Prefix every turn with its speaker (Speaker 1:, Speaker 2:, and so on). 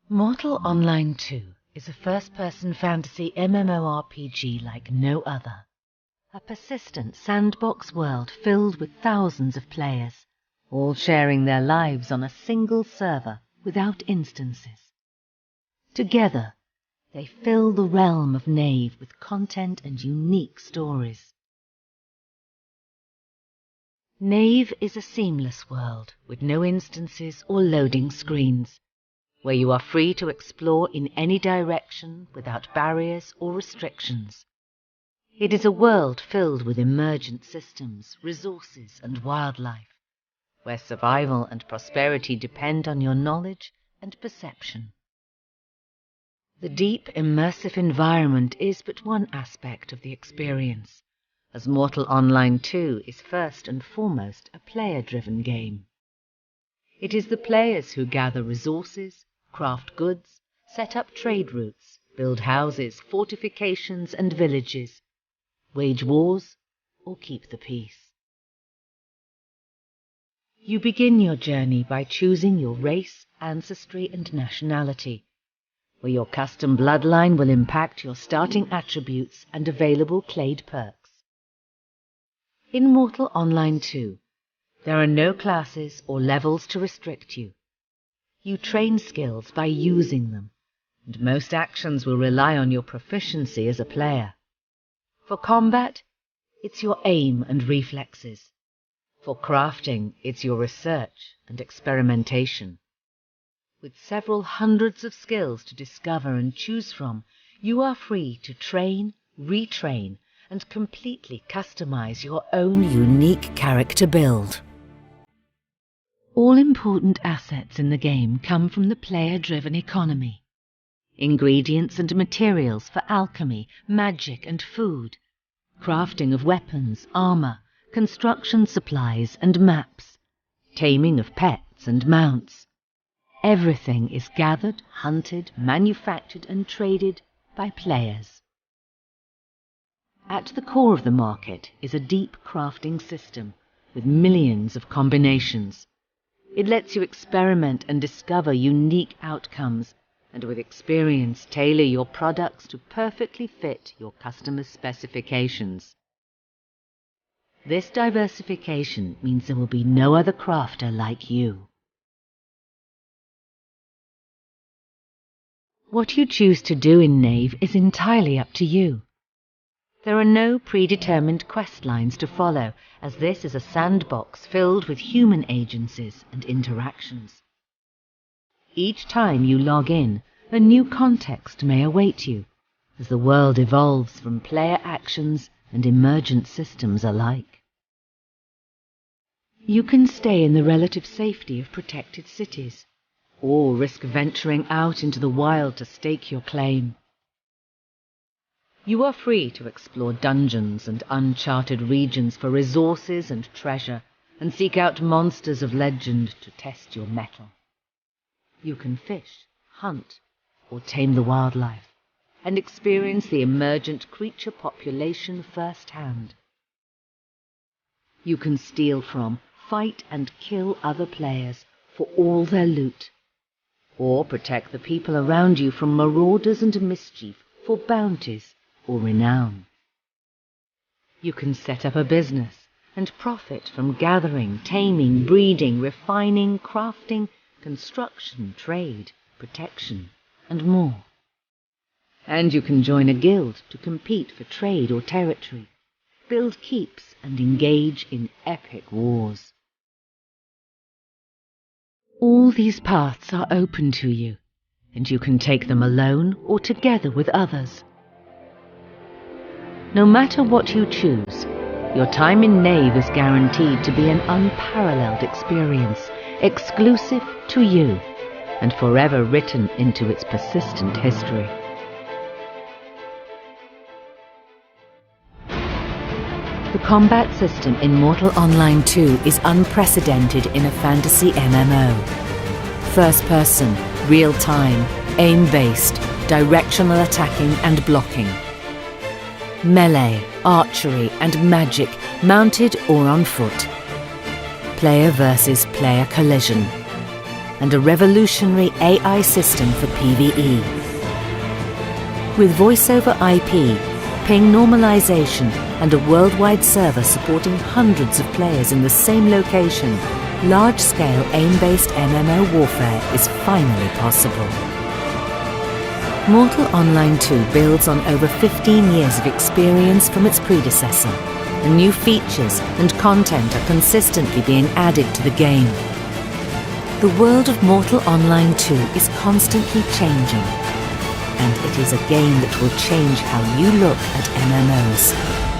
Speaker 1: Mortal Online 2 is a first-person fantasy MMORPG like no other. A persistent sandbox world filled with thousands of players, all sharing their lives on a single server without instances. Together, they fill the realm of Nave with content and unique stories. Nave is a seamless world with no instances or loading screens, where you are free to explore in any direction without barriers or restrictions. It is a world filled with emergent systems, resources and wildlife, where survival and prosperity depend on your knowledge and perception. The deep, immersive environment is but one aspect of the experience, as Mortal Online 2 is first and foremost a player-driven game. It is the players who gather resources, craft goods, set up trade routes, build houses, fortifications and villages, wage wars, or keep the peace. You begin your journey by choosing your race, ancestry and nationality, where your custom bloodline will impact your starting attributes and available clade perks. In Mortal Online 2, there are no classes or levels to restrict you. You train skills by using them, and most actions will rely on your proficiency as a player. For combat, it's your aim and reflexes. For crafting, it's your research and experimentation. With several hundreds of skills to discover and choose from, you are free to train, retrain, and completely customize your own unique character build. All important assets in the game come from the player-driven economy. Ingredients and materials for alchemy, magic and food, crafting of weapons, armor, construction supplies and maps, taming of pets and mounts. Everything is gathered, hunted, manufactured and traded by players. At the core of the market is a deep crafting system with millions of combinations. It lets you experiment and discover unique outcomes, and with experience tailor your products to perfectly fit your customers' specifications. This diversification means there will be no other crafter like you. What you choose to do in Nave is entirely up to you. There are no predetermined quest lines to follow, as this is a sandbox filled with human agencies and interactions. Each time you log in, a new context may await you, as the world evolves from player actions and emergent systems alike. You can stay in the relative safety of protected cities, or risk venturing out into the wild to stake your claim. You are free to explore dungeons and uncharted regions for resources and treasure, and seek out monsters of legend to test your mettle. You can fish, hunt, or tame the wildlife, and experience the emergent creature population firsthand. You can steal from, fight and kill other players for all their loot, or protect the people around you from marauders and mischief for bounties or renown. You can set up a business and profit from gathering, taming, breeding, refining, crafting, construction, trade, protection, and more. And you can join a guild to compete for trade or territory, build keeps, and engage in epic wars. All these paths are open to you, and you can take them alone or together with others. No matter what you choose, your time in Nave is guaranteed to be an unparalleled experience, exclusive to you, and forever written into its persistent history. The combat system in Mortal Online 2 is unprecedented in a fantasy MMO. First person, real time, aim-based, directional attacking and blocking. Melee, archery and magic, mounted or on foot. Player versus player collision. and a revolutionary AI system for PvE. With voice-over IP, ping normalization, and a worldwide server supporting hundreds of players in the same location, large-scale aim-based MMO warfare is finally possible. Mortal Online 2 builds on over 15 years of experience from its predecessor, and new features and content are consistently being added to the game. The world of Mortal Online 2 is constantly changing, and it is a game that will change how you look at MMOs.